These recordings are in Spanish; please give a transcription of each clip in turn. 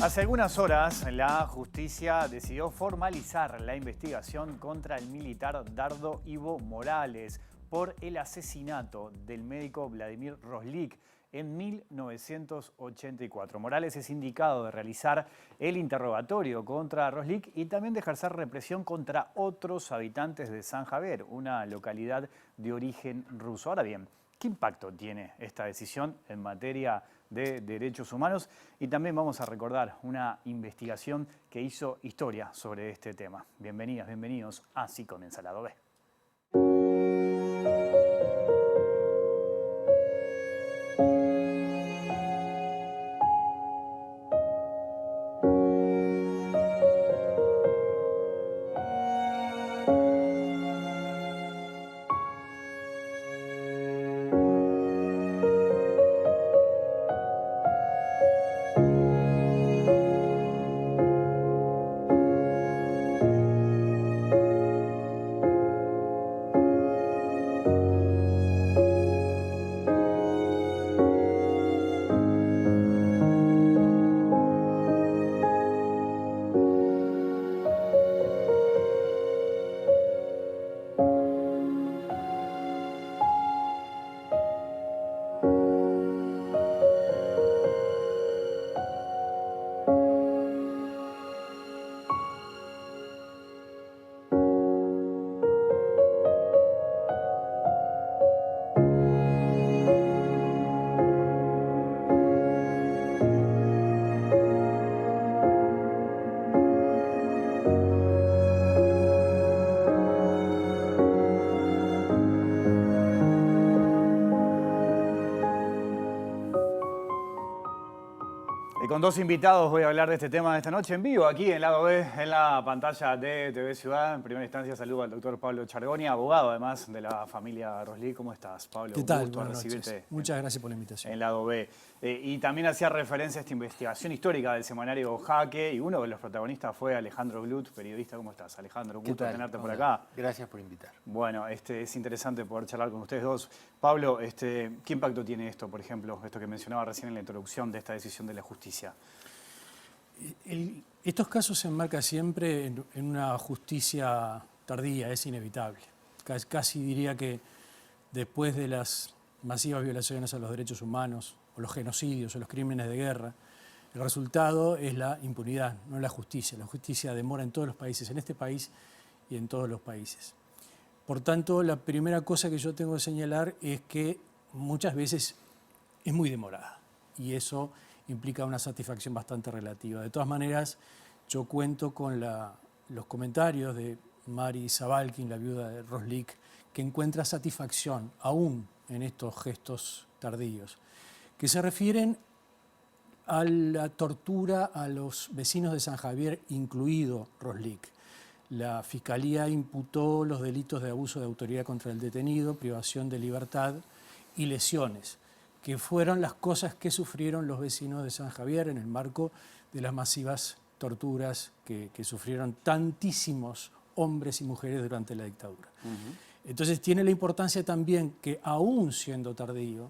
Hace algunas horas, la justicia decidió formalizar la investigación contra el militar Dardo Ivo Morales por el asesinato del médico Vladimir Roslik en 1984. Morales es indicado de realizar el interrogatorio contra Roslik y también de ejercer represión contra otros habitantes de San Javier, una localidad de origen ruso. Ahora bien, ¿qué impacto tiene esta decisión en materia de derechos humanos? Y también vamos a recordar una investigación que hizo historia sobre este tema. Bienvenidas, bienvenidos. Así comienza Lado B. Y con dos invitados voy a hablar de este tema de esta noche en vivo, aquí en Lado B, en la pantalla de TV Ciudad. En primera instancia saludo al doctor Pablo Chargoni, abogado además de la familia Roslik. ¿Cómo estás, Pablo? ¿Qué tal? Un gusto Buenas recibirte noches. Muchas gracias por la invitación. en Lado B. Y también hacía referencia a esta investigación histórica del semanario Jaque, y uno de los protagonistas fue Alejandro Glut, periodista. ¿Cómo estás, Alejandro? Un gusto tenerte por acá. Gracias por invitar. Bueno, es interesante poder charlar con ustedes dos. Pablo, ¿qué impacto tiene esto, por ejemplo, esto que mencionaba recién en la introducción de esta decisión de la justicia? Estos casos se enmarcan siempre en una justicia tardía, es inevitable. Casi diría que después de las masivas violaciones a los derechos humanos, o los genocidios, o los crímenes de guerra, el resultado es la impunidad, no la justicia. La justicia demora en todos los países, en este país y en todos los países. Por tanto, la primera cosa que yo tengo que señalar es que muchas veces es muy demorada, y eso implica una satisfacción bastante relativa. De todas maneras, yo cuento con los comentarios de Mari Zavalkin, la viuda de Roslik, que encuentra satisfacción aún en estos gestos tardíos, que se refieren a la tortura a los vecinos de San Javier, incluido Roslik. La Fiscalía imputó los delitos de abuso de autoridad contra el detenido, privación de libertad y lesiones, que fueron las cosas que sufrieron los vecinos de San Javier en el marco de las masivas torturas que sufrieron tantísimos hombres y mujeres durante la dictadura. Entonces tiene la importancia también que, aún siendo tardío,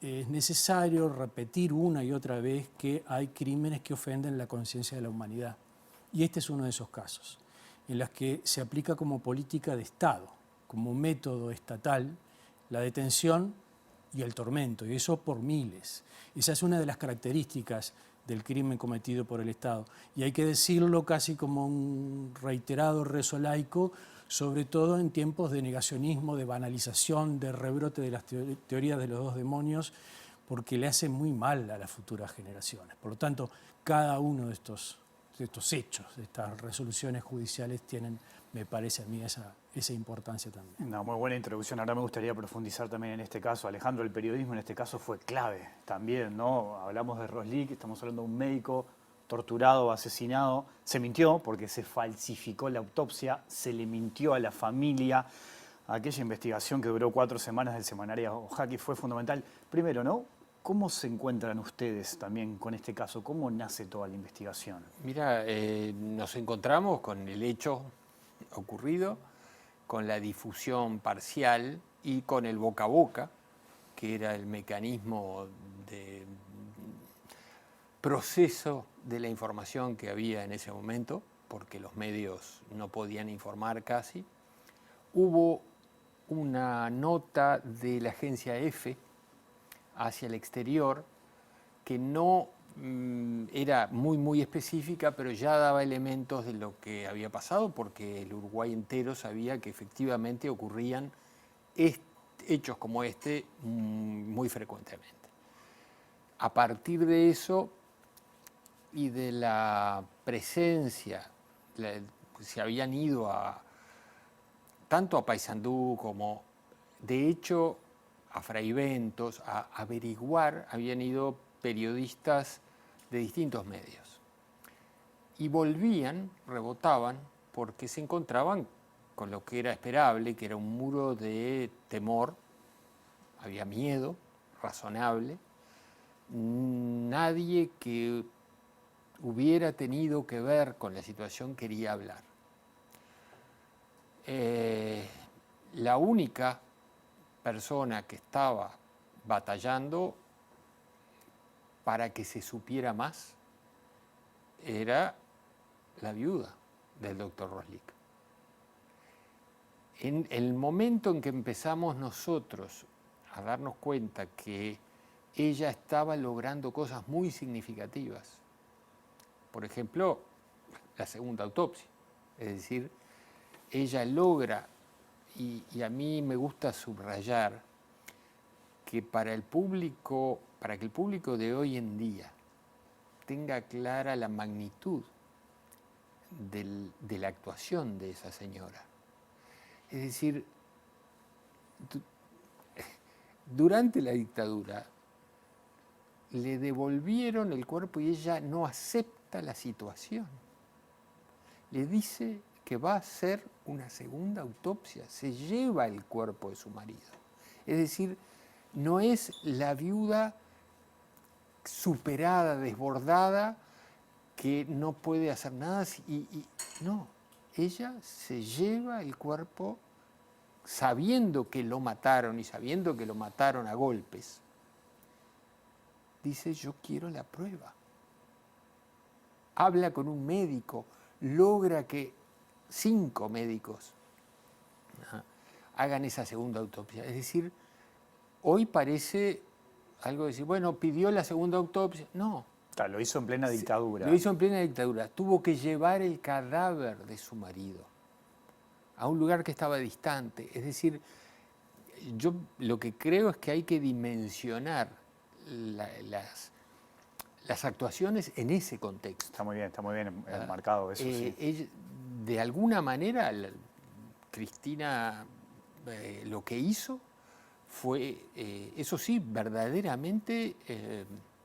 es necesario repetir una y otra vez que hay crímenes que ofenden la conciencia de la humanidad. Y este es uno de esos casos, en los que se aplica como política de Estado, como método estatal, la detención y el tormento, y eso por miles. Esa es una de las características del crimen cometido por el Estado. Y hay que decirlo casi como un reiterado rezo laico, sobre todo en tiempos de negacionismo, de banalización, de rebrote de las teorías de los dos demonios, porque le hace muy mal a las futuras generaciones. Por lo tanto, cada uno de estos hechos, de estas resoluciones judiciales, tienen, me parece a mí, esa importancia también. Una muy buena introducción. Ahora me gustaría profundizar también en este caso. Alejandro, el periodismo en este caso fue clave también, ¿no? Hablamos de Roslik, estamos hablando de un médico torturado, asesinado. Se mintió porque se falsificó la autopsia, se le mintió a la familia. Aquella investigación que duró 4 semanas del semanario Jaque fue fundamental. Primero, ¿no? ¿Cómo se encuentran ustedes también con este caso? ¿Cómo nace toda la investigación? Mira, nos encontramos con el hecho ocurrido, con la difusión parcial y con el boca a boca, que era el mecanismo de proceso de la información que había en ese momento, porque los medios no podían informar casi. Hubo una nota de la agencia EFE hacia el exterior que no era muy específica, pero ya daba elementos de lo que había pasado, porque el Uruguay entero sabía que efectivamente ocurrían hechos como este muy frecuentemente. A partir de eso y de la presencia, se habían ido tanto a Paysandú como, de hecho, a Fraiventos, a averiguar, habían ido periodistas de distintos medios. Y volvían, rebotaban, porque se encontraban con lo que era esperable, que era un muro de temor, había miedo razonable, nadie que hubiera tenido que ver con la situación quería hablar. La única persona que estaba batallando para que se supiera más era la viuda del doctor Roslik. En el momento en que empezamos nosotros a darnos cuenta que ella estaba logrando cosas muy significativas, por ejemplo, la segunda autopsia, es decir, ella logra, y a mí me gusta subrayar, que para que el público de hoy en día tenga clara la magnitud de la actuación de esa señora. Es decir, durante la dictadura le devolvieron el cuerpo y ella no acepta la situación. Le dice que va a hacer una segunda autopsia, se lleva el cuerpo de su marido. Es decir, no es la viuda superada, desbordada, que no puede hacer nada. No, ella se lleva el cuerpo sabiendo que lo mataron y sabiendo que lo mataron a golpes. Dice, yo quiero la prueba. Habla con un médico, logra que 5 médicos hagan esa segunda autopsia. Es decir, hoy parece algo de decir, bueno, pidió la segunda autopsia. No. Claro, lo hizo en plena dictadura. Lo hizo en plena dictadura. Tuvo que llevar el cadáver de su marido a un lugar que estaba distante. Es decir, yo lo que creo es que hay que dimensionar las actuaciones en ese contexto. Está muy bien marcado eso, sí. Ella, de alguna manera, Cristina lo que hizo fue, eso sí, verdaderamente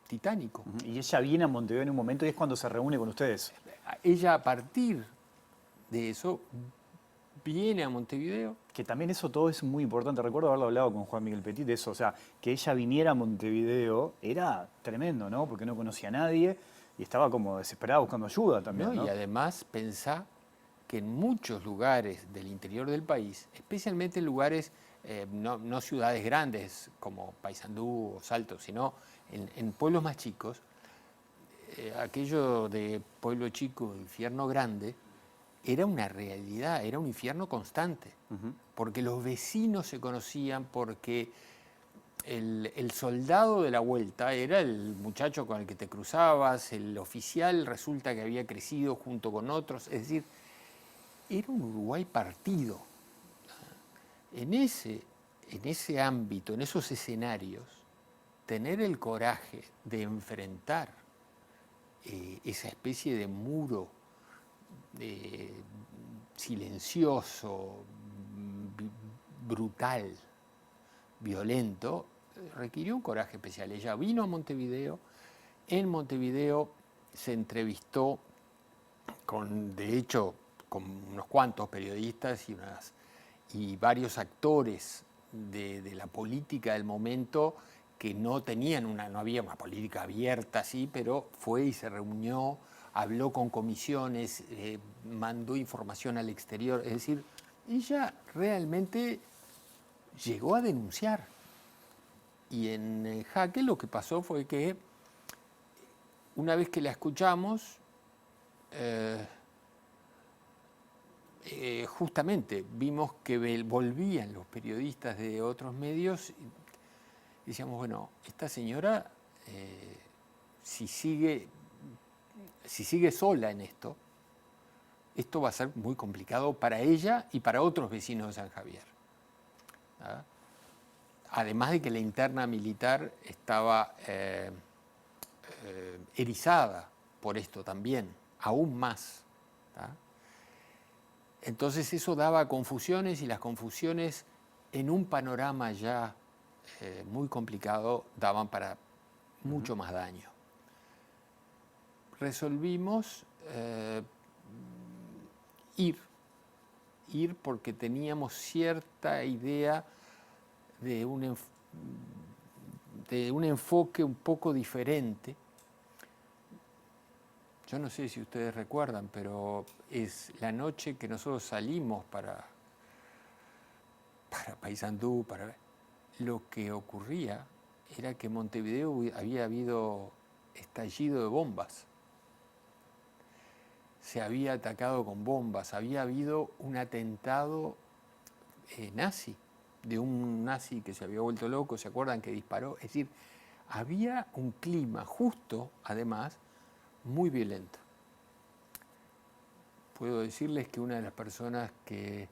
titánico. Y ella viene a Montevideo en un momento y es cuando se reúne con ustedes. Ella, a partir de eso, viene a Montevideo. Que también eso todo es muy importante. Recuerdo haberlo hablado con Juan Miguel Petit de eso. O sea, que ella viniera a Montevideo era tremendo, ¿no? Porque no conocía a nadie y estaba como desesperada buscando ayuda también, ¿no? Y además pensá que en muchos lugares del interior del país, especialmente en lugares, no ciudades grandes como Paysandú o Salto, sino en pueblos más chicos, aquello de pueblo chico, infierno grande, era una realidad, era un infierno constante, porque los vecinos se conocían, porque el soldado de la vuelta era el muchacho con el que te cruzabas, el oficial resulta que había crecido junto con otros, es decir, era un Uruguay partido. En ese ámbito, en esos escenarios, tener el coraje de enfrentar esa especie de muro silencioso, brutal, violento, requirió un coraje especial. Ella vino a Montevideo, en Montevideo se entrevistó de hecho, con unos cuantos periodistas y varios actores de la política del momento que no había una política abierta así, pero fue y se reunió, habló con comisiones, mandó información al exterior. Es decir, ella realmente llegó a denunciar. Y en Jaque lo que pasó fue que una vez que la escuchamos, justamente vimos que volvían los periodistas de otros medios y decíamos, bueno, esta señora, si sigue sola en esto va a ser muy complicado para ella y para otros vecinos de San Javier. ¿Ah? Además de que la interna militar estaba erizada por esto también, aún más. ¿Ah? Entonces eso daba confusiones y las confusiones en un panorama ya muy complicado daban para mucho más daño. Resolvimos ir porque teníamos cierta idea de un enfoque un poco diferente. Yo no sé si ustedes recuerdan, pero es la noche que nosotros salimos para Paysandú, lo que ocurría era que en Montevideo había habido estallido de bombas. Se había atacado con bombas, había habido un atentado nazi, de un nazi que se había vuelto loco, ¿se acuerdan? Que disparó. Es decir, había un clima justo, además, muy violento. Puedo decirles que una de las personas que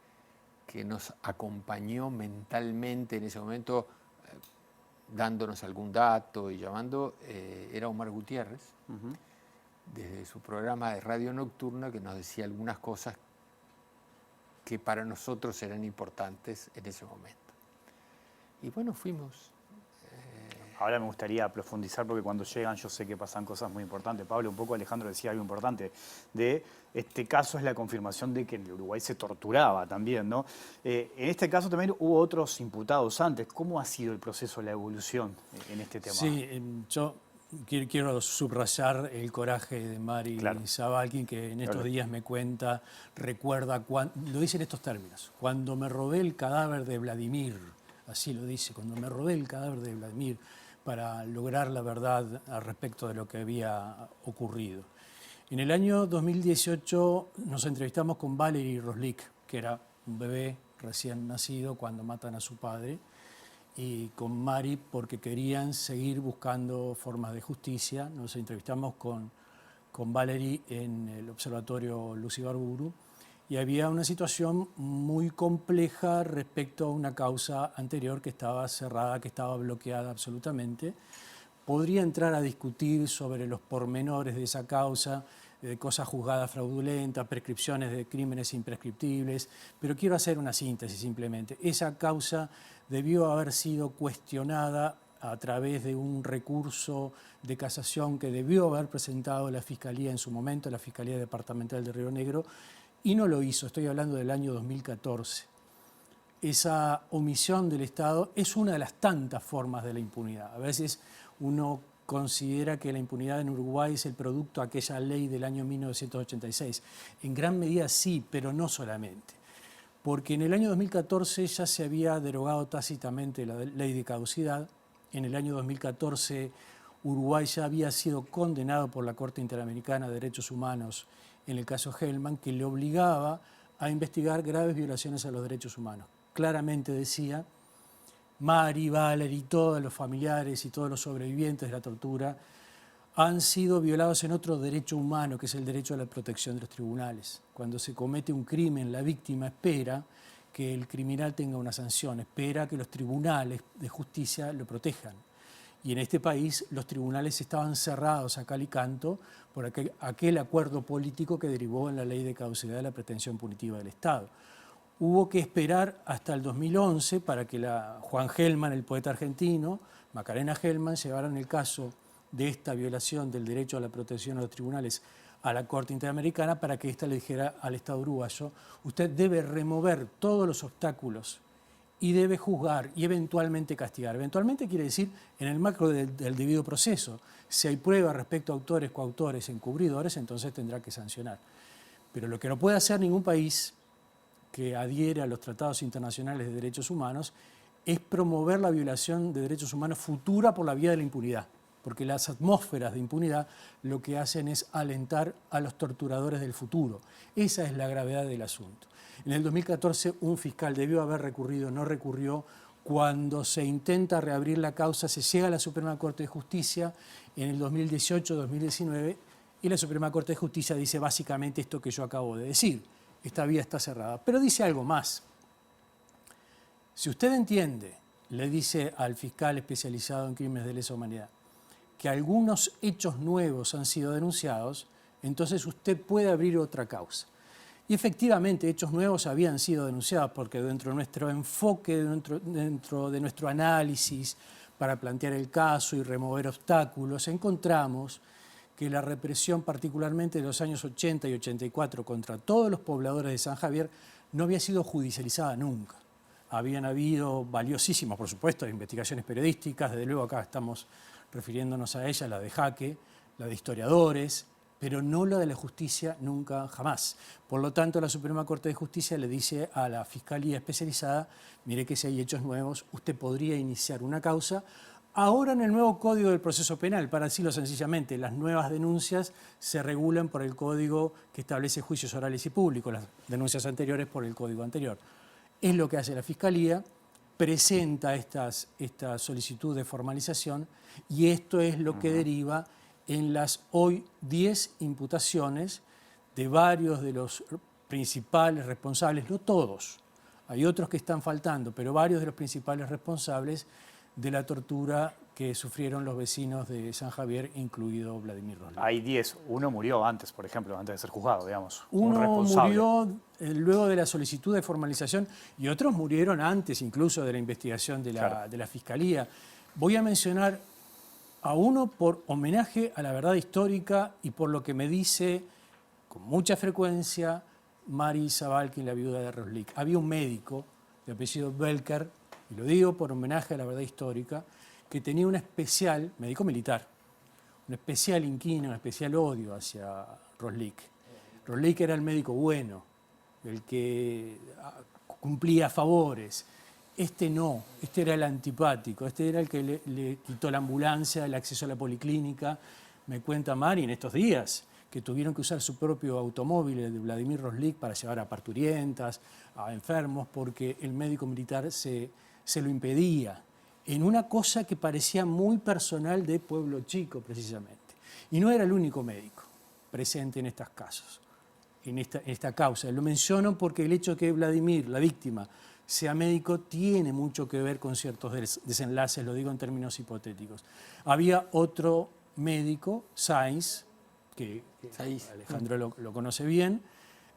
nos acompañó mentalmente en ese momento, dándonos algún dato y llamando, era Omar Gutiérrez, desde su programa de radio nocturna, que nos decía algunas cosas que para nosotros eran importantes en ese momento. Y bueno, fuimos. Ahora me gustaría profundizar porque cuando llegan yo sé que pasan cosas muy importantes. Pablo, un poco Alejandro decía algo importante. De este caso es la confirmación de que en el Uruguay se torturaba también, ¿no? En este caso también hubo otros imputados antes. ¿Cómo ha sido el proceso, la evolución en este tema? Sí, yo quiero subrayar el coraje de Mari Zavalkin, que en estos días me cuenta, recuerda, lo dice en estos términos: cuando me robé el cadáver de Vladimir, así lo dice, cuando me robé el cadáver de Vladimir para lograr la verdad al respecto de lo que había ocurrido. En el año 2018 nos entrevistamos con Valery Roslik, que era un bebé recién nacido cuando matan a su padre, y con Mari porque querían seguir buscando formas de justicia. Nos entrevistamos con Valery en el Observatorio Luz Ibarburu y había una situación muy compleja respecto a una causa anterior que estaba cerrada, que estaba bloqueada absolutamente. Podría entrar a discutir sobre los pormenores de esa causa, de cosas juzgadas fraudulentas, prescripciones de crímenes imprescriptibles, pero quiero hacer una síntesis simplemente. Esa causa debió haber sido cuestionada a través de un recurso de casación que debió haber presentado la Fiscalía en su momento, la Fiscalía Departamental de Río Negro, y no lo hizo. Estoy hablando del año 2014. Esa omisión del Estado es una de las tantas formas de la impunidad. A veces uno considera que la impunidad en Uruguay es el producto de aquella ley del año 1986. En gran medida sí, pero no solamente. Porque en el año 2014 ya se había derogado tácitamente la ley de caducidad. En el año 2014 Uruguay ya había sido condenado por la Corte Interamericana de Derechos Humanos en el caso Hellman, que le obligaba a investigar graves violaciones a los derechos humanos. Claramente decía: Mari, Valery, todos los familiares y todos los sobrevivientes de la tortura han sido violados en otro derecho humano, que es el derecho a la protección de los tribunales. Cuando se comete un crimen, la víctima espera que el criminal tenga una sanción, espera que los tribunales de justicia lo protejan. Y en este país los tribunales estaban cerrados a cal y canto por aquel acuerdo político que derivó en la ley de caducidad de la pretensión punitiva del Estado. Hubo que esperar hasta el 2011 para que Juan Hellman, el poeta argentino, Macarena Hellman, llevaran el caso de esta violación del derecho a la protección de los tribunales a la Corte Interamericana, para que ésta le dijera al Estado uruguayo: usted debe remover todos los obstáculos y debe juzgar y eventualmente castigar. Eventualmente quiere decir en el marco del debido proceso. Si hay pruebas respecto a autores, coautores, encubridores, entonces tendrá que sancionar. Pero lo que no puede hacer ningún país que adhiere a los tratados internacionales de derechos humanos es promover la violación de derechos humanos futura por la vía de la impunidad. porque las atmósferas de impunidad lo que hacen es alentar a los torturadores del futuro. Esa es la gravedad del asunto. En el 2014 un fiscal debió haber recurrido, no recurrió. Cuando se intenta reabrir la causa, se llega a la Suprema Corte de Justicia en el 2018-2019 y la Suprema Corte de Justicia dice básicamente esto que yo acabo de decir. Esta vía está cerrada. Pero dice algo más. Si usted entiende, le dice al fiscal especializado en crímenes de lesa humanidad, que algunos hechos nuevos han sido denunciados, entonces usted puede abrir otra causa. Y efectivamente, hechos nuevos habían sido denunciados porque dentro de nuestro enfoque, dentro de nuestro análisis para plantear el caso y remover obstáculos, encontramos que la represión, particularmente de los años 80 y 84, contra todos los pobladores de San Javier, no había sido judicializada nunca. Habían habido valiosísimas, por supuesto, investigaciones periodísticas, desde luego acá estamos refiriéndonos a ella, la de Jaque, la de historiadores, pero no la de la justicia nunca, jamás. Por lo tanto, la Suprema Corte de Justicia le dice a la Fiscalía especializada, mire que si hay hechos nuevos, usted podría iniciar una causa. Ahora en el nuevo Código del Proceso Penal, para decirlo sencillamente, las nuevas denuncias se regulan por el Código que establece juicios orales y públicos, las denuncias anteriores por el Código anterior. Es lo que hace la Fiscalía, presenta esta solicitud de formalización y esto es lo que deriva en las hoy 10 imputaciones de varios de los principales responsables, no todos, hay otros que están faltando, pero varios de los principales responsables de la tortura que sufrieron los vecinos de San Javier, incluido Vladimir Roslik. Hay 10. Uno murió antes, por ejemplo, antes de ser juzgado, digamos. Uno murió luego de la solicitud de formalización y otros murieron antes incluso de la investigación de la Fiscalía. Voy a mencionar a uno por homenaje a la verdad histórica y por lo que me dice con mucha frecuencia Mari Zavalkin, la viuda de Roslik. Había un médico de apellido Belker, y lo digo por homenaje a la verdad histórica, que tenía un especial, médico militar, un especial inquina, un especial odio hacia Roslik. Roslik era el médico bueno, el que cumplía favores. Este no, este era el antipático, este era el que le quitó la ambulancia, el acceso a la policlínica. Me cuenta Mari en estos días que tuvieron que usar su propio automóvil, el de Vladimir Roslik, para llevar a parturientas, a enfermos, porque el médico militar se lo impedía, en una cosa que parecía muy personal de Pueblo Chico, precisamente. Y no era el único médico presente en estos casos, en esta causa. Lo menciono porque el hecho de que Vladimir, la víctima, sea médico, tiene mucho que ver con ciertos desenlaces, lo digo en términos hipotéticos. Había otro médico, Sainz, que Alejandro lo conoce bien,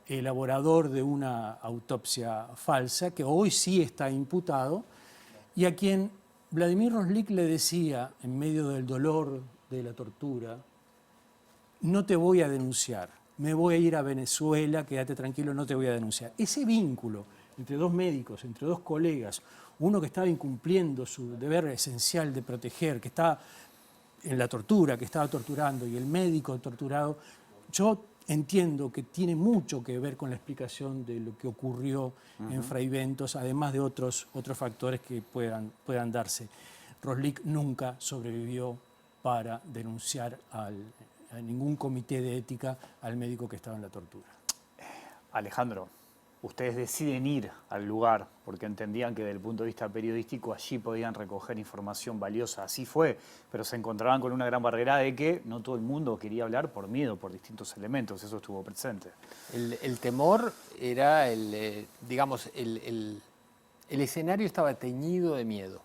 elaborador de una autopsia falsa, que hoy sí está imputado, y a quien Vladimir Roslik le decía, en medio del dolor de la tortura, no te voy a denunciar, me voy a ir a Venezuela, quédate tranquilo, no te voy a denunciar. Ese vínculo entre dos médicos, entre dos colegas, uno que estaba incumpliendo su deber esencial de proteger, que estaba en la tortura, que estaba torturando, y el médico torturado, yo entiendo que tiene mucho que ver con la explicación de lo que ocurrió en Fraiventos, además de otros factores que puedan darse. Roslik nunca sobrevivió para denunciar a ningún comité de ética al médico que estaba en la tortura. Alejandro, ustedes deciden ir al lugar porque entendían que desde el punto de vista periodístico allí podían recoger información valiosa. Así fue, pero se encontraban con una gran barrera de que no todo el mundo quería hablar por miedo, por distintos elementos. Eso estuvo presente. El temor era, digamos, el escenario estaba teñido de miedo.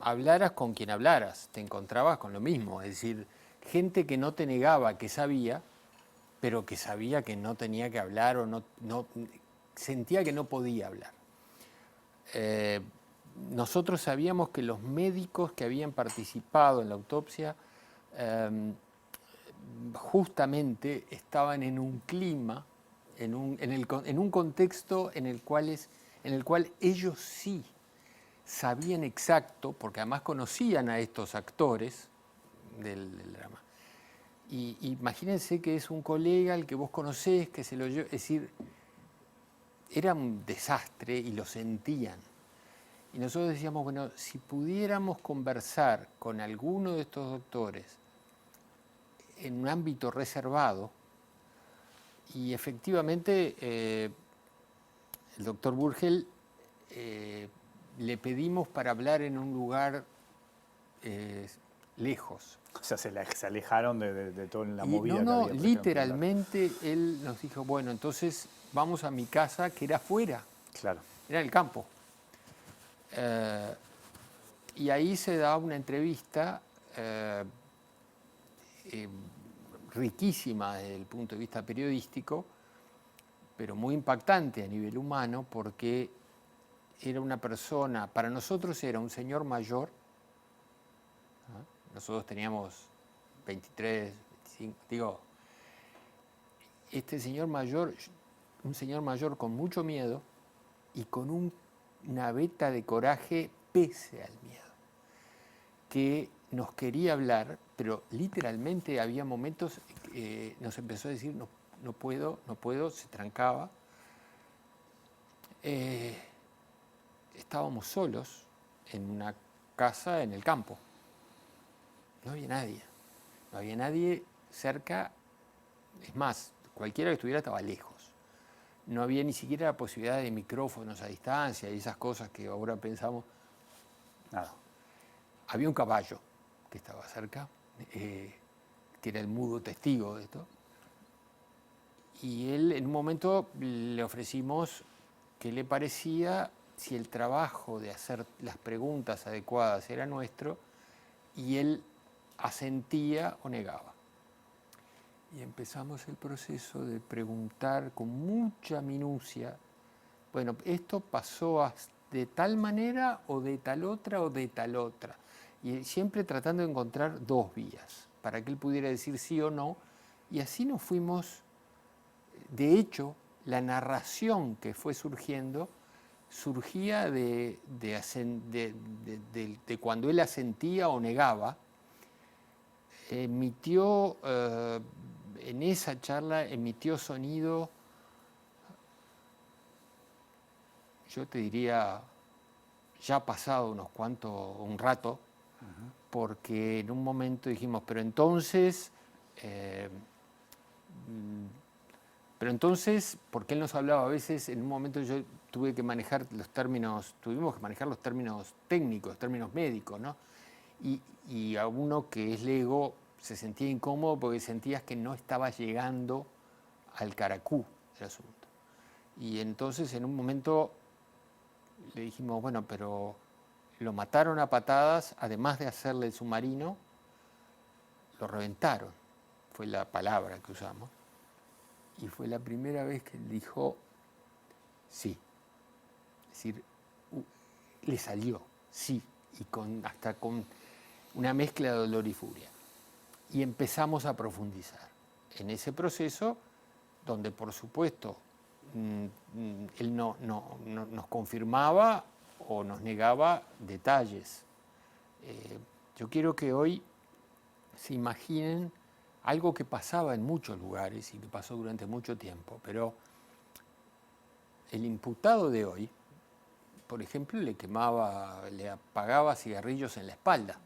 Hablaras con quien hablaras, te encontrabas con lo mismo. Es decir, gente que no te negaba que sabía, pero que sabía que no tenía que hablar o no sentía que no podía hablar. Nosotros sabíamos que los médicos que habían participado en la autopsia justamente estaban en un clima, en un contexto en el cual ellos sí sabían exacto, porque además conocían a estos actores del drama. Y imagínense que es un colega al que vos conocés, que se lo lleva, es decir, era un desastre y lo sentían. Y nosotros decíamos, bueno, si pudiéramos conversar con alguno de estos doctores en un ámbito reservado, y efectivamente el doctor Burgel le pedimos para hablar en un lugar lejos. O sea, se alejaron de toda la Y movida que no, había. por ejemplo, literalmente él nos dijo, bueno, entonces vamos a mi casa, que era afuera, Claro. era el campo. Y ahí se da una entrevista riquísima desde el punto de vista periodístico, pero muy impactante a nivel humano, porque era una persona, para nosotros era un señor mayor, ¿ah? Nosotros teníamos 23, 25, digo, este señor mayor, un señor mayor con mucho miedo y con una veta de coraje pese al miedo, que nos quería hablar, pero literalmente había momentos que nos empezó a decir, no puedo, se trancaba. Estábamos solos en una casa en el campo. No había nadie cerca, es más, cualquiera que estuviera estaba lejos. No había ni siquiera la posibilidad de micrófonos a distancia y esas cosas que ahora pensamos. Nada. Había un caballo que estaba cerca, que era el mudo testigo de esto. Y él, en un momento, le ofrecimos qué le parecía si el trabajo de hacer las preguntas adecuadas era nuestro, y él asentía o negaba. Y empezamos el proceso de preguntar con mucha minucia, bueno, esto pasó de tal manera o de tal otra o de tal otra. Y siempre tratando de encontrar dos vías para que él pudiera decir sí o no. Y así nos fuimos. De hecho, la narración que fue surgiendo surgía de cuando él asentía o negaba. Emitió, en esa charla, emitió sonido, yo te diría, ya pasado un rato, porque en un momento dijimos, pero entonces, porque él nos hablaba a veces, en un momento yo tuvimos que manejar los términos técnicos, términos médicos, ¿no? Y a uno que es lego se sentía incómodo porque sentías que no estaba llegando al caracú del asunto. Y entonces en un momento le dijimos, bueno, pero lo mataron a patadas, además de hacerle el submarino, lo reventaron, fue la palabra que usamos. Y fue la primera vez que él dijo sí. Es decir, le salió sí, y hasta con una mezcla de dolor y furia. Y empezamos a profundizar en ese proceso, donde por supuesto él no nos confirmaba o nos negaba detalles. Yo quiero que hoy se imaginen algo que pasaba en muchos lugares y que pasó durante mucho tiempo, pero el imputado de hoy, por ejemplo, le apagaba cigarrillos en la espalda.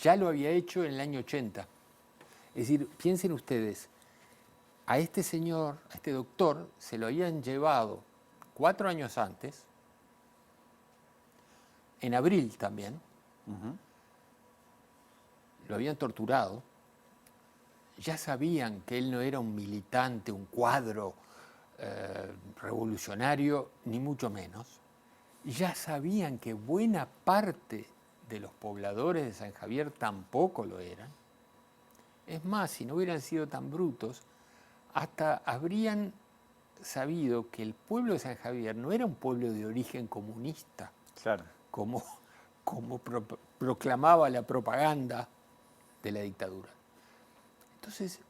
Ya lo había hecho en el año 80. Es decir, piensen ustedes, a este señor, a este doctor, se lo habían llevado 4 años antes, en abril también, lo habían torturado, ya sabían que él no era un militante, un cuadro revolucionario, ni mucho menos, ya sabían que buena parte de los pobladores de San Javier tampoco lo eran. Es más, si no hubieran sido tan brutos, hasta habrían sabido que el pueblo de San Javier no era un pueblo de origen comunista, Claro. como proclamaba la propaganda de la dictadura. Entonces,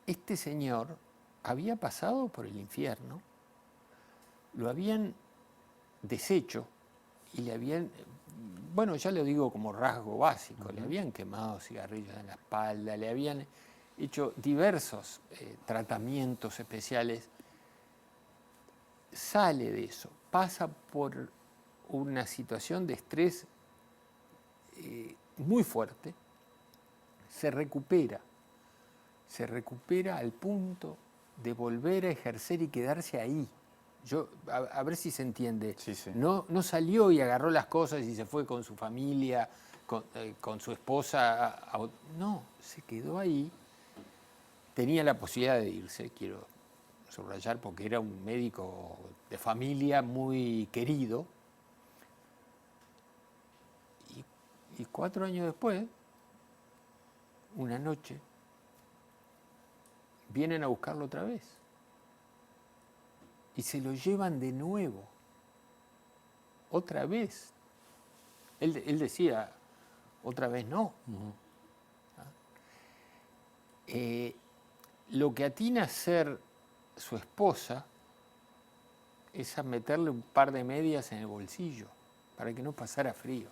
este señor había pasado por el infierno, lo habían deshecho y le habían, bueno, ya lo digo como rasgo básico, le habían quemado cigarrillos en la espalda, le habían hecho diversos tratamientos especiales. Sale de eso, pasa por una situación de estrés muy fuerte, se recupera al punto de volver a ejercer y quedarse ahí. A ver si se entiende. Sí, sí. No salió y agarró las cosas y se fue con su familia, con su esposa. No, se quedó ahí. Tenía la posibilidad de irse, quiero subrayar, porque era un médico de familia muy querido. Y 4 años después, una noche, vienen a buscarlo otra vez. Y se lo llevan de nuevo. Otra vez. Él decía, otra vez no. Lo que atina a ser su esposa es a meterle un par de medias en el bolsillo para que no pasara frío.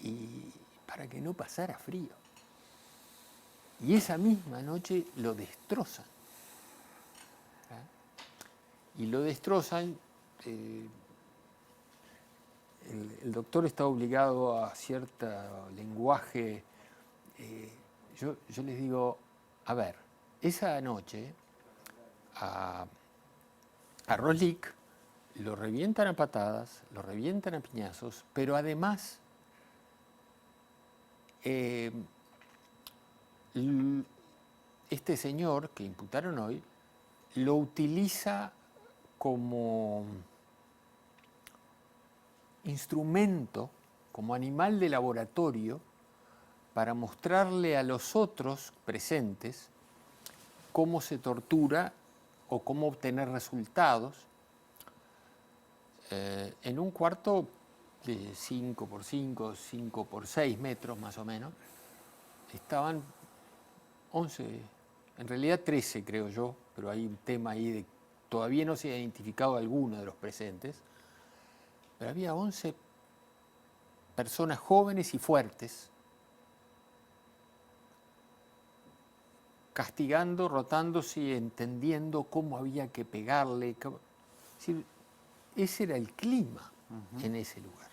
Y para que no pasara frío. Y esa misma noche lo destrozan. Y lo destrozan. El doctor está obligado a cierto lenguaje. Yo les digo, a ver, esa noche a Roslik lo revientan a patadas, lo revientan a piñazos, pero además este señor que imputaron hoy lo utiliza como instrumento, como animal de laboratorio, para mostrarle a los otros presentes cómo se tortura o cómo obtener resultados en un cuarto de 5 por 5, 5 por 6 metros más o menos. Estaban 11, en realidad 13 creo yo, pero hay un tema ahí de todavía no se ha identificado alguno de los presentes, pero había 11 personas jóvenes y fuertes castigando, rotándose y entendiendo cómo había que pegarle. Es decir, ese era el clima en ese lugar.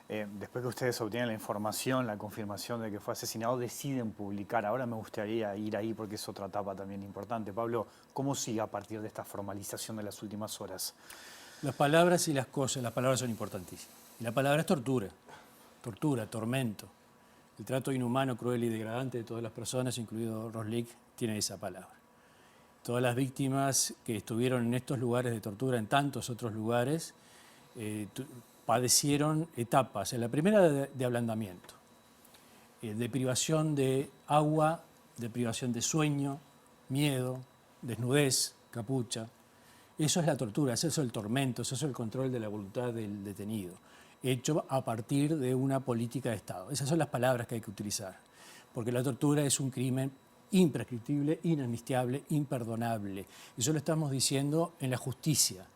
Después que ustedes obtienen la información, la confirmación de que fue asesinado, deciden publicar. Ahora me gustaría ir ahí porque es otra etapa también importante. Pablo, ¿cómo sigue a partir de esta formalización de las últimas horas? Las palabras y las cosas, las palabras son importantísimas. Y la palabra es tortura, tormento. El trato inhumano, cruel y degradante de todas las personas, incluido Roslik, tiene esa palabra. Todas las víctimas que estuvieron en estos lugares de tortura, en tantos otros lugares, padecieron etapas. En la primera de ablandamiento, de privación de agua, de privación de sueño, miedo, desnudez, capucha. Eso es la tortura, eso es el tormento, eso es el control de la voluntad del detenido, hecho a partir de una política de Estado. Esas son las palabras que hay que utilizar, porque la tortura es un crimen imprescriptible, inamnistiable, imperdonable. Y eso lo estamos diciendo en la justicia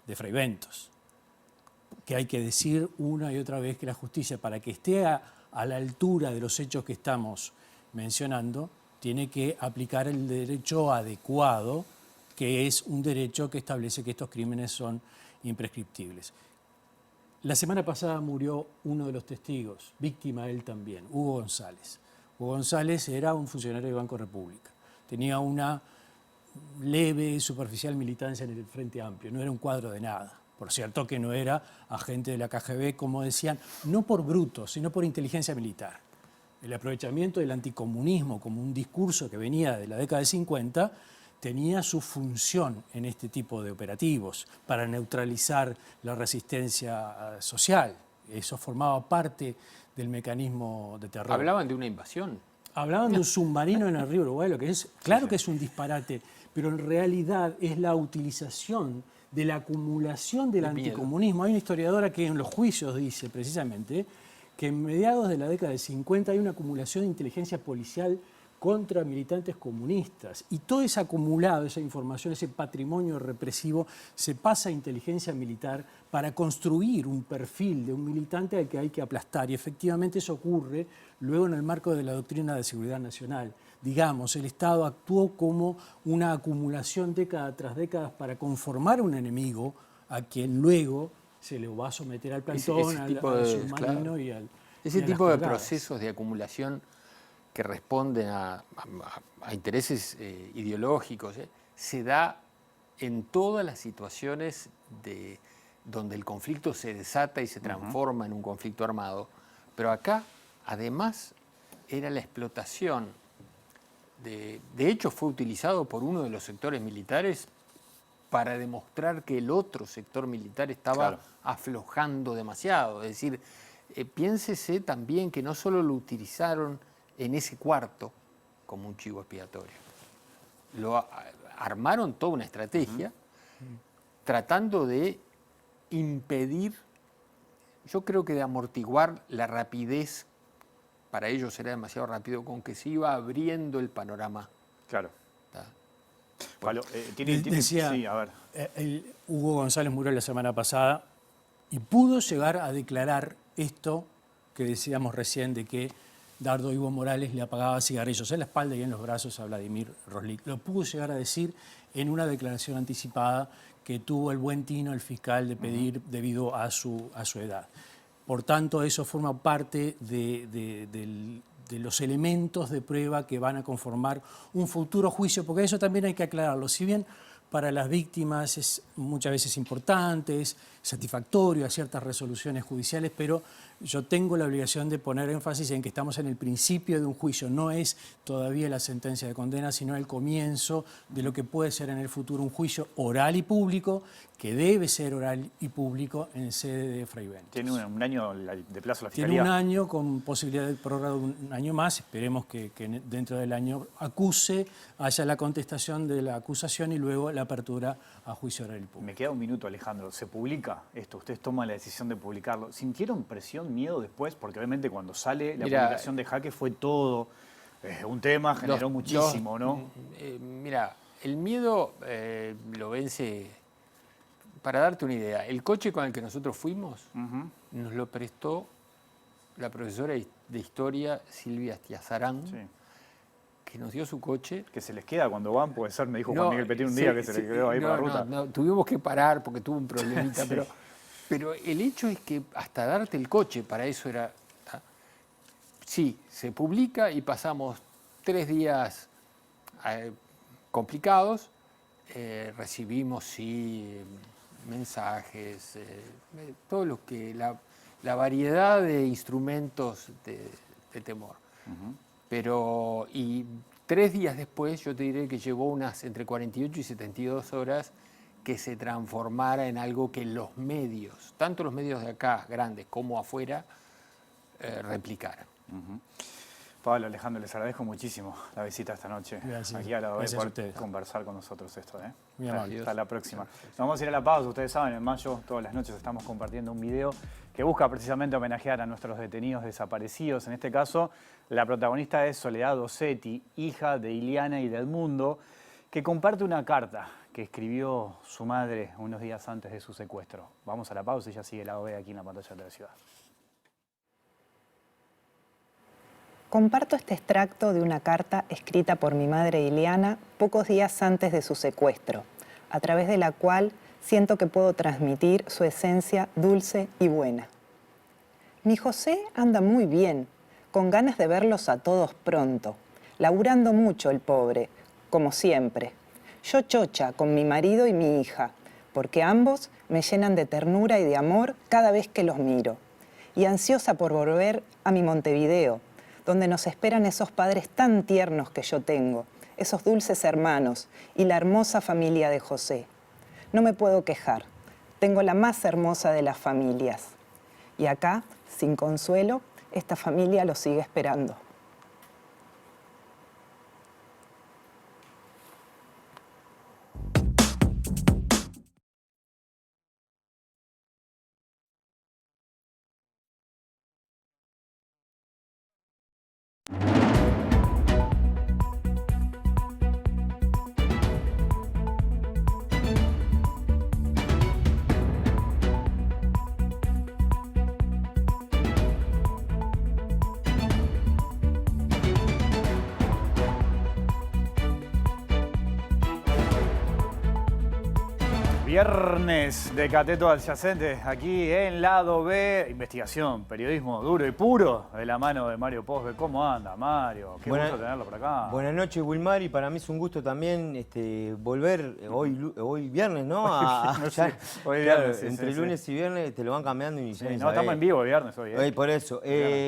de Freyventos, que hay que decir una y otra vez que la justicia, para que esté a la altura de los hechos que estamos mencionando, tiene que aplicar el derecho adecuado, que es un derecho que establece que estos crímenes son imprescriptibles. La semana pasada murió uno de los testigos, víctima él también, Hugo González. Hugo González era un funcionario del Banco República. Tenía una leve, superficial militancia en el Frente Amplio, no era un cuadro de nada. Por cierto que no era agente de la KGB, como decían, no por bruto, sino por inteligencia militar. El aprovechamiento del anticomunismo como un discurso que venía de la década de 50 tenía su función en este tipo de operativos para neutralizar la resistencia social. Eso formaba parte del mecanismo de terror. Hablaban de una invasión. Hablaban de un submarino en el río Uruguay, lo que es, claro que es un disparate, pero en realidad es la utilización de la acumulación del anticomunismo. Hay una historiadora que en los juicios dice precisamente que en mediados de la década del 50 hay una acumulación de inteligencia policial contra militantes comunistas. Y todo ese acumulado, esa información, ese patrimonio represivo, se pasa a inteligencia militar para construir un perfil de un militante al que hay que aplastar. Y efectivamente eso ocurre luego en el marco de la doctrina de seguridad nacional. Digamos, el Estado actuó como una acumulación década tras década para conformar un enemigo a quien luego se le va a someter al plantón, al submarino y al... Ese tipo de procesos de acumulación que responden a intereses ideológicos, se da en todas las situaciones donde el conflicto se desata y se transforma en un conflicto armado. Pero acá, además, era la explotación. De hecho, fue utilizado por uno de los sectores militares para demostrar que el otro sector militar estaba aflojando demasiado. Es decir, piénsese también que no solo lo utilizaron en ese cuarto como un chivo expiatorio. Armaron toda una estrategia tratando de impedir, yo creo que de amortiguar la rapidez, para ellos era demasiado rápido, con que se iba abriendo el panorama. Claro. Bueno, decía, sí, a ver. Hugo González murió la semana pasada y pudo llegar a declarar esto que decíamos recién de que Dardo Ivo Morales le apagaba cigarrillos en la espalda y en los brazos a Vladimir Roslik. Lo pudo llegar a decir en una declaración anticipada que tuvo el buen tino el fiscal de pedir debido a su edad. Por tanto, eso forma parte de los elementos de prueba que van a conformar un futuro juicio, porque eso también hay que aclararlo. Si bien para las víctimas es muchas veces importante, es satisfactorio a ciertas resoluciones judiciales, pero yo tengo la obligación de poner énfasis en que estamos en el principio de un juicio. No es todavía la sentencia de condena, sino el comienzo de lo que puede ser en el futuro un juicio oral y público, que debe ser oral y público en sede de Fray Bentos. ¿Tiene un año de plazo la Fiscalía? Tiene un año con posibilidad de prórroga de un año más. Esperemos que dentro del año haya la contestación de la acusación y luego la apertura a juicio oral y público. Me queda un minuto, Alejandro. ¿Se publica esto? Ustedes toman la decisión de publicarlo. ¿Sintieron presión, miedo después? Porque obviamente cuando sale la publicación de Jaque fue todo un tema, generó muchísimo, ¿no? Mira, el miedo lo vence. Para darte una idea, el coche con el que nosotros fuimos nos lo prestó la profesora de historia Silvia Astiazarán, que nos dio su coche. Que se les queda cuando van, puede ser, me dijo Juan Miguel Petit un día que se les quedó ahí por la ruta. No, tuvimos que parar porque tuvo un problemita, pero el hecho es que hasta darte el coche, para eso era... Sí, se publica y pasamos 3 días complicados, recibimos, mensajes, todo lo que... La variedad de instrumentos de temor. Pero, y 3 días después, yo te diré que llevó unas entre 48 y 72 horas que se transformara en algo que los medios, tanto los medios de acá, grandes, como afuera, replicaran. Pablo, Alejandro, les agradezco muchísimo la visita esta noche. Gracias. Aquí a la hora de conversar con nosotros esto. Muy amable. Hasta la próxima. Nos vamos a ir a la pausa. Ustedes saben, en mayo, todas las noches estamos compartiendo un video que busca precisamente homenajear a nuestros detenidos desaparecidos. En este caso, la protagonista es Soledad Dossetti, hija de Iliana y de Edmundo, que comparte una carta que escribió su madre unos días antes de su secuestro. Vamos a la pausa y ya sigue la OVE aquí en la pantalla de la ciudad. Comparto este extracto de una carta escrita por mi madre Iliana pocos días antes de su secuestro, a través de la cual siento que puedo transmitir su esencia dulce y buena. Mi José anda muy bien, con ganas de verlos a todos pronto, laburando mucho el pobre, como siempre. Yo chocha con mi marido y mi hija, porque ambos me llenan de ternura y de amor cada vez que los miro, y ansiosa por volver a mi Montevideo, donde nos esperan esos padres tan tiernos que yo tengo, esos dulces hermanos y la hermosa familia de José. No me puedo quejar, tengo la más hermosa de las familias. Y acá, sin consuelo, esta familia lo sigue esperando. Viernes de Cateto Adyacente, aquí en Lado B, investigación, periodismo duro y puro, de la mano de Mario Posbe. ¿Cómo anda, Mario? Qué gusto tenerlo por acá. Buenas noches, Wilmar, y para mí es un gusto también volver hoy viernes, ¿no? Hoy viernes, sí, entre lunes y viernes te lo van cambiando y sí, no, estamos en vivo viernes hoy. Por eso,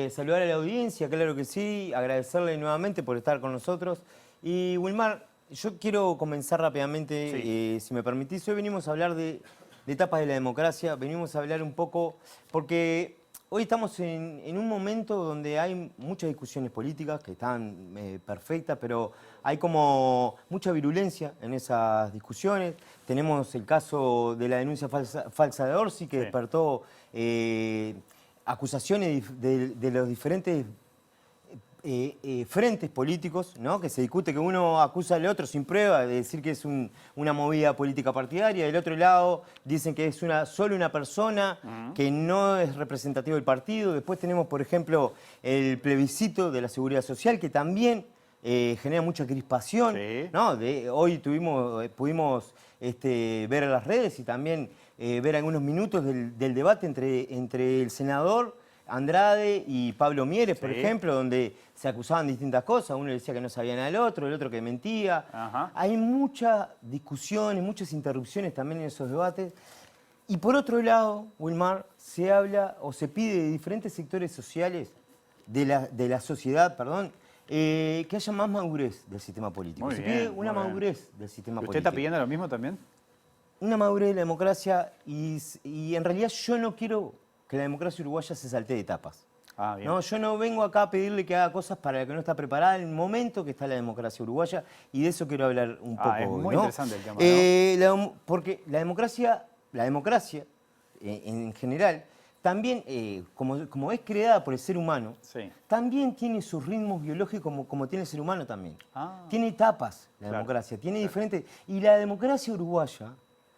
saludar a la audiencia, claro que sí, agradecerle nuevamente por estar con nosotros. Y Wilmar, yo quiero comenzar rápidamente, si me permitís. Hoy venimos a hablar de etapas de la democracia, venimos a hablar un poco, porque hoy estamos en un momento donde hay muchas discusiones políticas que están perfectas, pero hay como mucha virulencia en esas discusiones. Tenemos el caso de la denuncia falsa de Orsi, que despertó acusaciones de los diferentes frentes políticos, ¿no? Que se discute que uno acusa al otro sin prueba de decir que es una movida política partidaria. Del otro lado dicen que es solo una persona que no es representativo del partido. Después tenemos, por ejemplo, el plebiscito de la seguridad social, que también genera mucha crispación, ¿no? Hoy pudimos ver en las redes y también ver algunos minutos del debate entre el senador Andrade y Pablo Mieres, por ejemplo, donde se acusaban distintas cosas. Uno decía que no sabía nada del otro, el otro que mentía. Hay muchas discusiones, muchas interrupciones también en esos debates. Y por otro lado, Wilmar, se habla o se pide de diferentes sectores sociales de la sociedad, que haya más madurez del sistema político. Se pide una madurez del sistema político. ¿Usted está pidiendo lo mismo también? Una madurez de la democracia y en realidad yo no quiero que la democracia uruguaya se saltee de etapas. No, yo no vengo acá a pedirle que haga cosas para la que no está preparada en el momento que está la democracia uruguaya, y de eso quiero hablar un poco hoy. Es muy interesante el tema, porque la democracia en general, también, como es creada por el ser humano, también tiene sus ritmos biológicos como tiene el ser humano también. Tiene etapas la democracia, tiene diferentes. Y la democracia uruguaya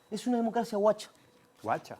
es una democracia guacha.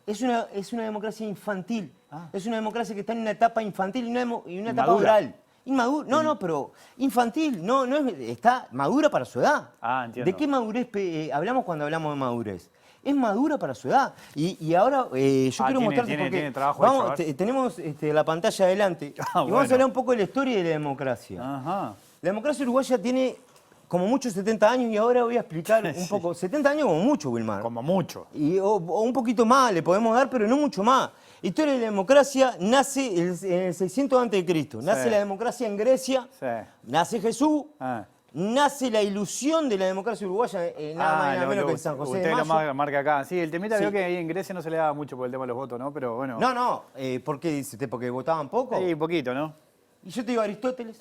Es una democracia infantil. Es una democracia que está en una etapa infantil y una etapa oral. Inmadura. No, pero infantil. No está madura para su edad. Entiendo. ¿De qué madurez hablamos cuando hablamos de madurez? Es madura para su edad. Y ahora yo quiero mostrarte tiene trabajo hecho, tenemos la pantalla adelante. Y vamos a hablar un poco de la historia de la democracia. La democracia uruguaya tiene como mucho 70 años, y ahora voy a explicar un poco. 70 años como mucho, Wilmar. Como mucho. O un poquito más le podemos dar, pero no mucho más. La historia de la democracia nace en el 600 a.C. Nace la democracia en Grecia, nace Jesús, nace la ilusión de la democracia uruguaya, nada más y nada menos que en San José de Mayo. Usted lo marca acá. Sí, el temita veo que ahí en Grecia no se le daba mucho por el tema de los votos, ¿no? Pero bueno. No, ¿por qué dice usted? ¿Porque votaban poco? Sí, poquito, ¿no? Y yo te digo Aristóteles,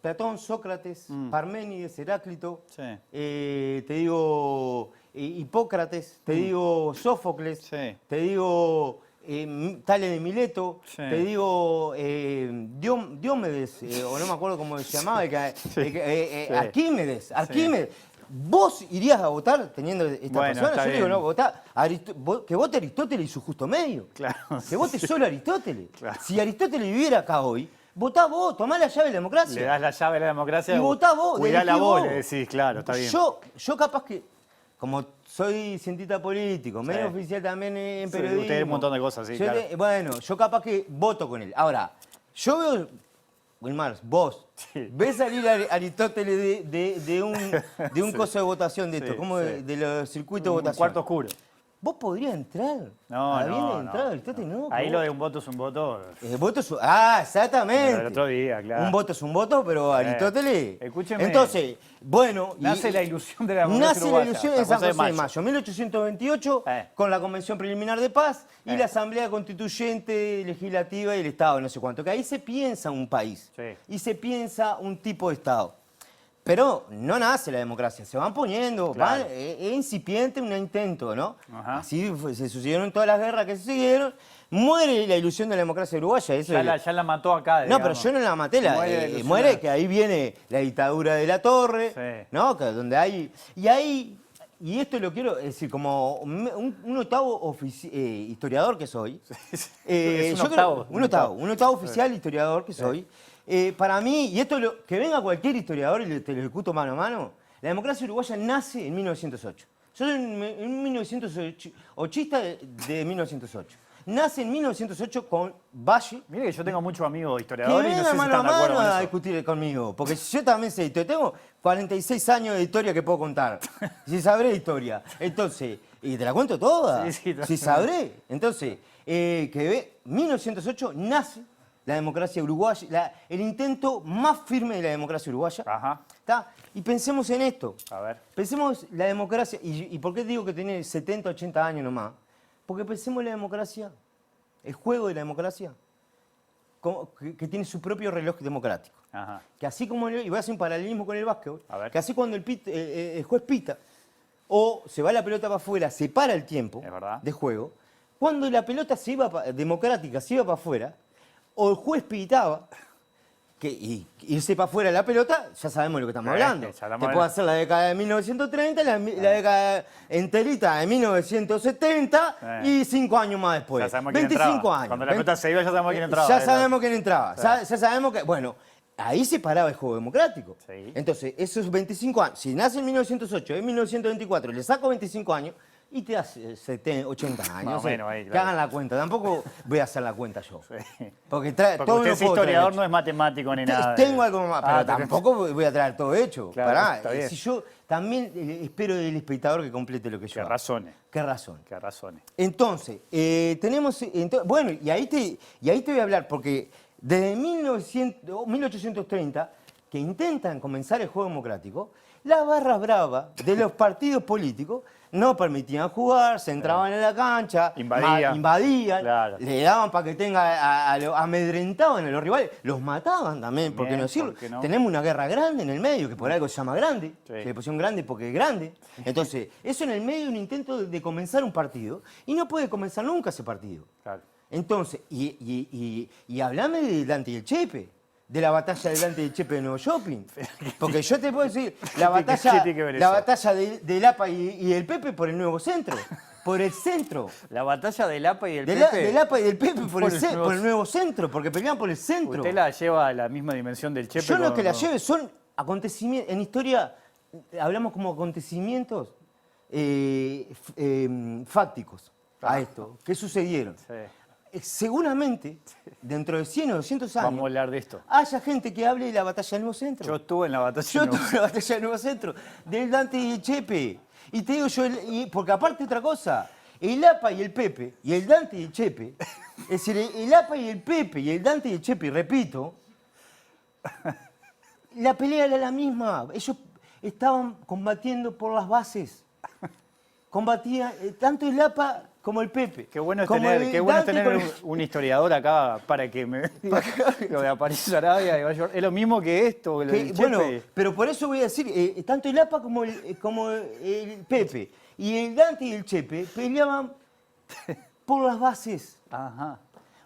Platón, Sócrates, Parménides, Heráclito, te digo Hipócrates, te digo Sófocles, te digo Tales de Mileto, te digo Diomedes, o no me acuerdo cómo se llamaba, Arquímedes. ¿Vos irías a votar teniendo esta persona? Yo digo, no, que vote Aristóteles y su justo medio. Claro. Que vote solo Aristóteles. Claro. Si Aristóteles viviera acá hoy, votá vos, tomá la llave de la democracia. Le das la llave de la democracia. Y votá vos, cuidala vos, vos. le decís, claro, está bien. Yo capaz que, como soy cientista político, medio oficial también en periodismo. Usted un montón de cosas, sí, claro. Bueno, yo capaz que voto con él. Ahora, yo veo, Wilmar, vos, ves salir a Aristóteles de un coso de votación de esto, como de los circuitos de votación. Un cuarto oscuro. ¿Vos podrías entrar? Aristóteles, no. Ahí lo de un voto es un voto. Exactamente. El otro día, claro. Un voto es un voto, pero Aristóteles. Escúcheme. Entonces, bueno. Nace la ilusión de la democracia Nace uruguaya, la ilusión en San José de Mayo, 1828, con la Convención Preliminar de Paz y la Asamblea Constituyente, Legislativa y el Estado, no sé cuánto. Que ahí se piensa un país y se piensa un tipo de Estado. Pero no nace la democracia, se van poniendo, es incipiente un intento, ¿no? Así se sucedieron todas las guerras que se siguieron, muere la ilusión de la democracia uruguaya. Eso ya la mató acá, digamos. No, pero yo no la maté, muere que ahí viene la dictadura de la Torre, ¿no? Que donde hay... Y esto lo quiero decir, como un octavo historiador que soy. Es un octavo. Un octavo oficial historiador que soy. Para mí, y que venga cualquier historiador y te lo discuto mano a mano, la democracia uruguaya nace en 1908. Yo soy un 1980 de 1908. Nace en 1908 con Valle. Mire que yo tengo muchos amigos Que historiadores y no sé venga si mano están a de acuerdo mano con a eso. discutir conmigo, porque yo también sé historia. Tengo 46 años de historia que puedo contar. Si sabré historia. Entonces, y te la cuento toda. Sí, Si sabré. Entonces, 1908 nace la democracia uruguaya, el intento más firme de la democracia uruguaya. Ajá. ¿Está? Y pensemos en esto. A ver. Pensemos la democracia, y ¿por qué digo que tiene 70, 80 años nomás? Porque pensemos en la democracia, el juego de la democracia, que tiene su propio reloj democrático. Ajá. Que así como, y voy a hacer un paralelismo con el básquetbol, A ver. que así cuando el juez pita, o se va la pelota para afuera, se para el tiempo Es verdad. de juego, cuando la pelota se iba democrática se iba para afuera, o el juez pitaba, y irse para afuera la pelota, ya sabemos de lo que estamos hablando. ya estamos Te puedo hablando. hacer la década de 1930, la década enterita de 1970 y 5 años más después. Ya sabemos quién 25 entraba. años. Cuando la pelota se iba, ya sabemos quién entraba. Ya sabemos quién entraba. Ya sabemos que, bueno, ahí se paraba el juego democrático. Sí. Entonces, esos 25 años, si nace en 1908, en 1924, le saco 25 años y te hace 70, 80 años. Más o no sé, menos ahí, que claro. hagan la cuenta. Tampoco voy a hacer la cuenta yo. Sí. Porque, Porque todo usted lo es puedo traer historiador, hecho. no es matemático ni nada. Tengo algo más, pero Ah, tampoco voy a traer todo hecho. Claro, Pará, está bien. si yo también espero del espectador que complete lo que yo Qué hago. razones. ¿Qué razón? Qué razones. Entonces, tenemos... bueno, y ahí te voy a hablar, porque desde 1830, que intentan comenzar el juego democrático, las barras bravas de los partidos políticos no permitían jugar, se entraban en la cancha, invadían, Claro. le daban para que amedrentaban a los rivales, los mataban también, ¿por qué Bien, no decirlo? ¿por qué no? Tenemos una guerra grande en el medio, que por algo se llama grande, Sí. se le pusieron grande porque es grande. Entonces, eso en el medio de un intento de comenzar un partido, y no puede comenzar nunca ese partido. Claro. Entonces, y hablame de Dante y el Chepe, de la batalla de Dante y el Chepe de Nuevo Shopping. Porque yo te puedo decir, la ¿Qué batalla, tiene que ver la eso? batalla del APA y el Pepe por el Nuevo Centro. Por el centro. La batalla del APA y del Del Pepe. APA y del Pepe por el nuevo- Nuevo Centro, porque pelean por el centro. Usted la lleva a la misma dimensión del Chepe. Yo no con- que la con- lleve, son acontecimientos. En historia hablamos como acontecimientos fácticos a esto, que sucedieron. Sí. Seguramente, dentro de 100 o 200 años, Vamos a hablar de esto. haya gente que hable de la batalla del Nuevo Centro. Yo estuve en la batalla. Yo no. tuve la batalla del Nuevo Centro, del Dante y el Chepe. Y te digo yo, porque aparte otra cosa, el APA y el Pepe, y el Dante y el Chepe, es decir, el APA y el Pepe y el Dante y el Chepe, y repito, la pelea era la misma. Ellos estaban combatiendo por las bases. Combatían tanto el APA como el Pepe. Qué bueno es como tener, el qué bueno es Dante tener con- un historiador acá para que me diga lo de Aparicio Arabia y Bayor. Es lo mismo que esto, que lo del Bueno, Chepe. pero por eso voy a decir, tanto el APA como el Pepe y el Dante y el Chepe peleaban por las bases. Ajá.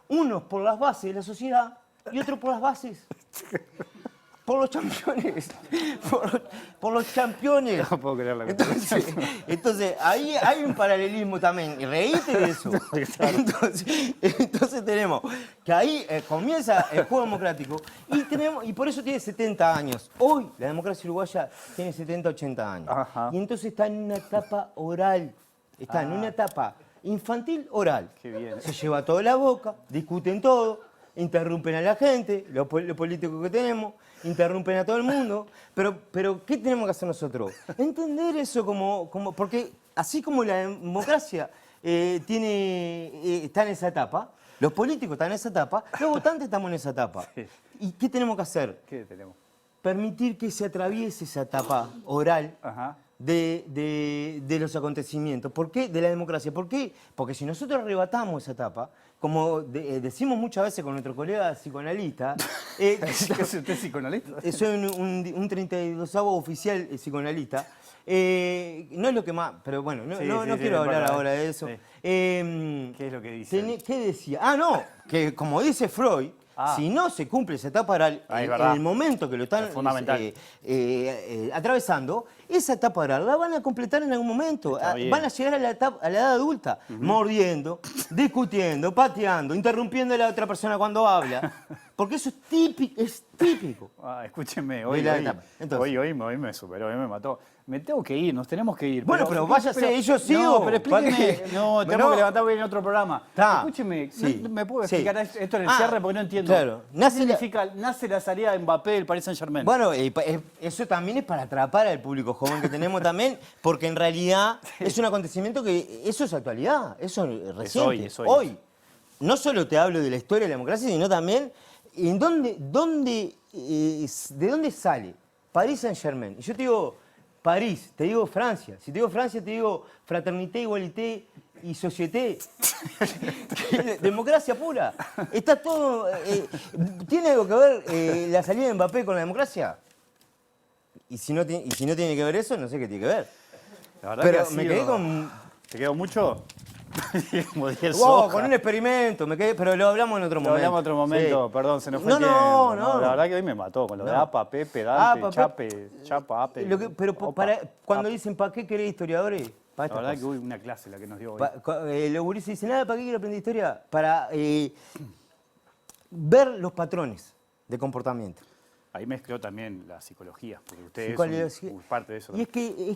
Unos por las bases de la sociedad y otros por las bases. Por los campeones. Por los campeones. No puedo creer la cosa. Entonces, ahí hay un paralelismo también. Y reíte de eso. Entonces tenemos que ahí comienza el juego democrático y por eso tiene 70 años. Hoy la democracia uruguaya tiene 70, 80 años. Ajá. Y entonces está en una etapa oral. Está en una etapa infantil oral. Qué bien. Se lleva todo la boca, discuten todo, interrumpen a la gente, los políticos que tenemos, interrumpen a todo el mundo. Pero ¿qué tenemos que hacer nosotros? Entender eso porque así como la democracia está en esa etapa, los políticos están en esa etapa, los votantes estamos en esa etapa. Sí. ¿Y qué tenemos que hacer? ¿Qué tenemos? Permitir que se atraviese esa etapa oral Ajá. de los acontecimientos. ¿Por qué? De la democracia. ¿Por qué? Porque si nosotros arrebatamos esa etapa, como decimos muchas veces con nuestro colega psicoanalista, ¿Qué es usted psicoanalista? soy un 32avo oficial psicoanalista, no es lo que más, pero bueno, no Sí, quiero sí, hablar bueno, ahora de eso. sí. ¿Qué ¿Qué es lo que dice? ¿Qué decía? Ah, no, que como dice Freud, Ah. si no se cumple esa etapa oral Ah, es en verdad. el momento que lo están Es fundamental. atravesando, esa etapa oral la van a completar en algún momento. Está bien. Van a llegar a la edad adulta, mordiendo, discutiendo, pateando, interrumpiendo a la otra persona cuando habla. Porque eso es típico. Escúcheme, De hoy la etapa. Entonces. hoy me superó, hoy me mató. Me tengo que ir, nos tenemos que ir. Bueno, pero váyase, yo sigo. No, pero explíqueme. No, tenemos que levantar hoy en otro programa. Está. Escúcheme, Sí. ¿me puedo Sí. explicar esto en el Ah, cierre? Porque no entiendo. claro. ¿Qué significa nace la salida de Mbappé del Paris Saint-Germain? Bueno, eso también es para atrapar al público joven que tenemos también, porque en realidad es un acontecimiento que eso es actualidad, eso es reciente. Es hoy. No solo te hablo de la historia de la democracia, sino también de dónde sale Paris Saint-Germain. Y yo te digo París, te digo Francia. Si te digo Francia, te digo fraternité, igualité y société. Democracia pura. Está todo. ¿Tiene algo que ver la salida de Mbappé con la democracia? Y si no tiene que ver eso, no sé qué tiene que ver. La verdad Pero que me quedé con. ¿Te quedó mucho? Como 10 Wow, hojas. con un experimento, pero lo hablamos en otro Lo momento. hablamos en otro momento, Sí. perdón, se nos fue No, el tiempo. no. La verdad que hoy me mató con lo de No. APA, Pepe, Dante, APA, Chapa, Ape. Pero Opa. cuando dicen, ¿para qué querés historiadores? Para La estas verdad que cosas. hubo una clase la que nos dio hoy. Los gurises dicen, nada, ¿para qué quiero aprender historia? Para ver los patrones de comportamiento. Ahí mezcló también la psicología, porque ustedes Psicología. son parte de eso. Y es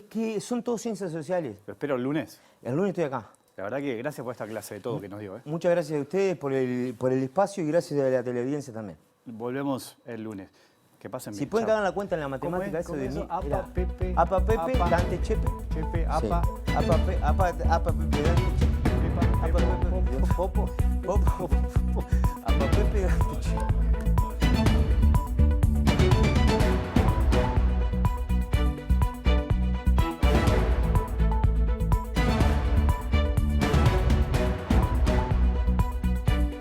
que son todos ciencias sociales. Lo espero el lunes. El lunes estoy acá. La verdad que gracias por esta clase de todo que nos dio. Muchas gracias a ustedes por el espacio y gracias a la teleaudiencia también. Volvemos el lunes. Que pasen bien. Si pueden Chao. cagar la cuenta en la matemática, eso ¿Cómo de es mí. eso? Apa, era Pepe, Apa, Pepe, Apa. Dante, Chepe. Pepe, APA, Sí. Apa, Pepe, Dante, Chepe. Pepa, Apa, Pepe, Popo, Popo. Apa, Pepe, Dante, Chepe.